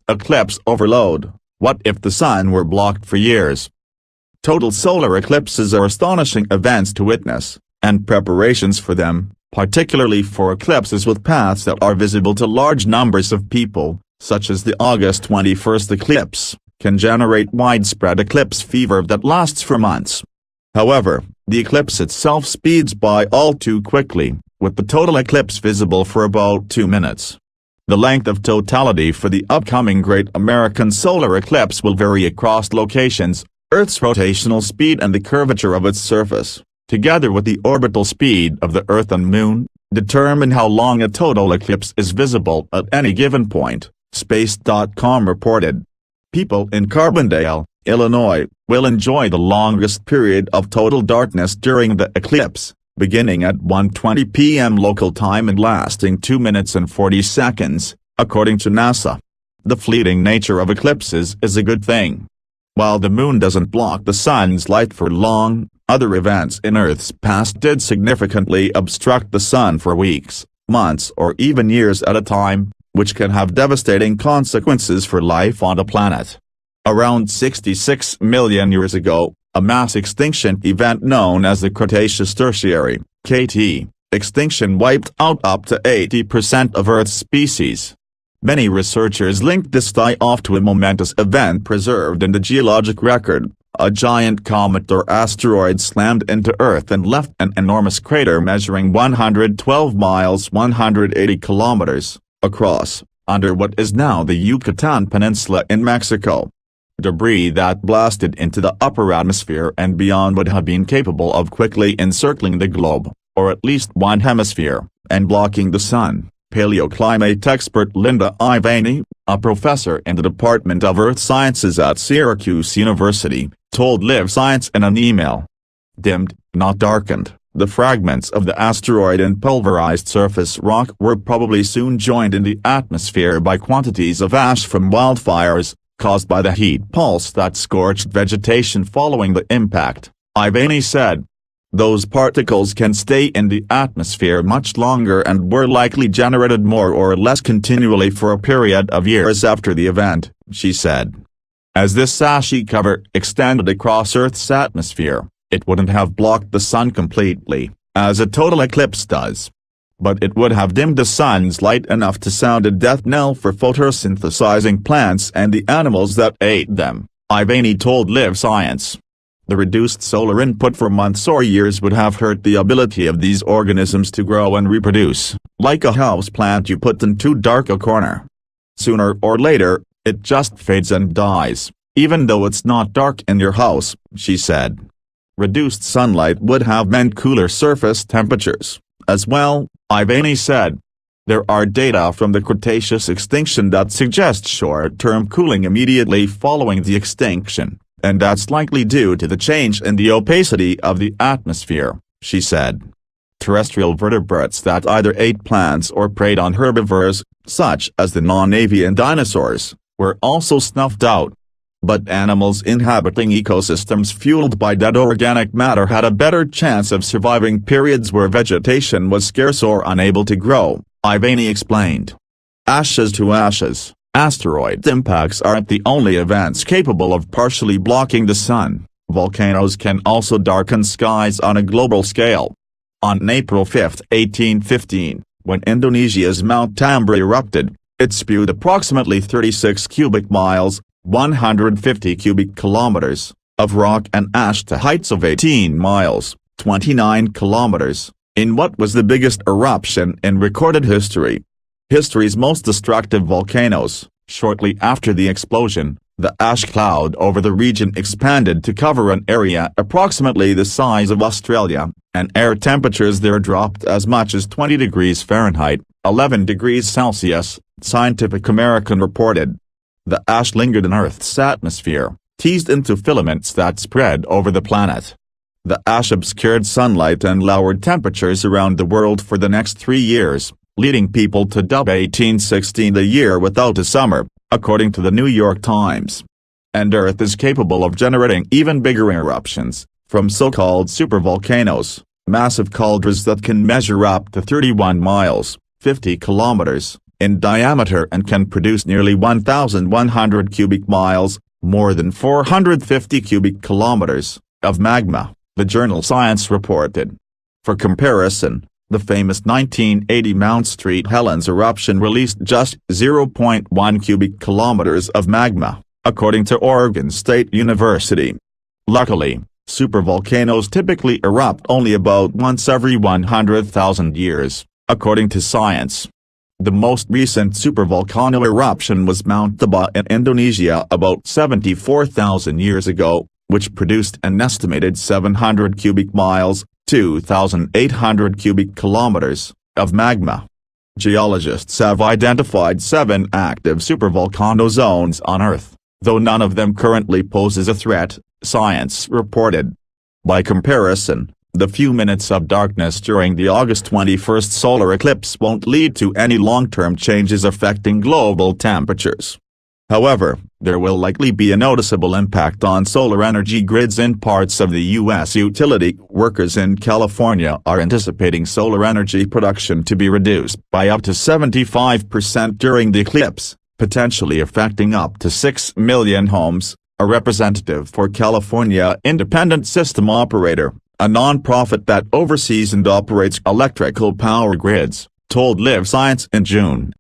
Eclipse overload. What if the sun were blocked for years? Total solar eclipses are astonishing events to witness, and preparations for them, particularly for eclipses with paths that are visible to large numbers of people, such as the August 21st eclipse, can generate widespread eclipse fever that lasts for months. However, the eclipse itself speeds by all too quickly, with the total eclipse visible for about 2 minutes. The length of totality for the upcoming Great American Solar Eclipse will vary across locations, Earth's rotational speed and the curvature of its surface, together with the orbital speed of the Earth and Moon, determine how long a total eclipse is visible at any given point, Space.com reported. People in Carbondale, Illinois, will enjoy the longest period of total darkness during the eclipse, beginning at 1:20 p.m. local time and lasting 2 minutes and 40 seconds, according to NASA. The fleeting nature of eclipses is a good thing. While the moon doesn't block the sun's light for long, other events in Earth's past did significantly obstruct the sun for weeks, months or even years at a time, which can have devastating consequences for life on the planet. Around 66 million years ago, a mass extinction event known as the Cretaceous Tertiary (KT) extinction wiped out up to 80% of Earth's species. Many researchers linked this die-off to a momentous event preserved in the geologic record. A giant comet or asteroid slammed into Earth and left an enormous crater measuring 112 miles (180 kilometers) across, under what is now the Yucatan Peninsula in Mexico. Debris that blasted into the upper atmosphere and beyond would have been capable of quickly encircling the globe, or at least one hemisphere, and blocking the sun, paleoclimate expert Linda Ivany, a professor in the Department of Earth Sciences at Syracuse University, told Live Science in an email. Dimmed, not darkened, the fragments of the asteroid and pulverized surface rock were probably soon joined in the atmosphere by quantities of ash from wildfires, caused by the heat pulse that scorched vegetation following the impact, Ivany said. Those particles can stay in the atmosphere much longer and were likely generated more or less continually for a period of years after the event, she said. As this ashy cover extended across Earth's atmosphere, it wouldn't have blocked the sun completely, as a total eclipse does. But it would have dimmed the sun's light enough to sound a death knell for photosynthesizing plants and the animals that ate them, Ivany told Live Science. The reduced solar input for months or years would have hurt the ability of these organisms to grow and reproduce, like a house plant you put in too dark a corner. Sooner or later, it just fades and dies, even though it's not dark in your house, she said. Reduced sunlight would have meant cooler surface temperatures, as well, Ivany said. There are data from the Cretaceous extinction that suggest short-term cooling immediately following the extinction, and that's likely due to the change in the opacity of the atmosphere, she said. Terrestrial vertebrates that either ate plants or preyed on herbivores, such as the non-avian dinosaurs, were also snuffed out. But animals inhabiting ecosystems fueled by dead organic matter had a better chance of surviving periods where vegetation was scarce or unable to grow, Ivany explained. Ashes to ashes, asteroid impacts aren't the only events capable of partially blocking the sun. Volcanoes can also darken skies on a global scale. On April 5, 1815, when Indonesia's Mount Tambora erupted, it spewed approximately 36 cubic miles, 150 cubic kilometers, of rock and ash to heights of 18 miles, 29 kilometers, in what was the biggest eruption in recorded history. History's most destructive volcanoes. Shortly after the explosion, the ash cloud over the region expanded to cover an area approximately the size of Australia, and air temperatures there dropped as much as 20 degrees Fahrenheit, 11 degrees Celsius, Scientific American reported. The ash lingered in Earth's atmosphere, teased into filaments that spread over the planet. The ash obscured sunlight and lowered temperatures around the world for the next 3 years, leading people to dub 1816 the year without a summer, according to the New York Times. And Earth is capable of generating even bigger eruptions, from so-called supervolcanoes, massive cauldrons that can measure up to 31 miles, 50 kilometers, in diameter and can produce nearly 1,100 cubic miles, more than 450 cubic kilometers, of magma, the journal Science reported. For comparison, the famous 1980 Mount St. Helens eruption released just 0.1 cubic kilometers of magma, according to Oregon State University. Luckily, supervolcanoes typically erupt only about once every 100,000 years, according to Science. The most recent supervolcano eruption was Mount Taba in Indonesia about 74,000 years ago, which produced an estimated 700 cubic miles, 2,800 cubic kilometers, of magma. Geologists have identified 7 active supervolcano zones on Earth, though none of them currently poses a threat, Science reported. By comparison, the few minutes of darkness during the August 21 solar eclipse won't lead to any long-term changes affecting global temperatures. However, there will likely be a noticeable impact on solar energy grids in parts of the U.S. Utility workers in California are anticipating solar energy production to be reduced by up to 75% during the eclipse, potentially affecting up to 6 million homes, a representative for California Independent System Operator, a non-profit that oversees and operates electrical power grids, told Live Science in June.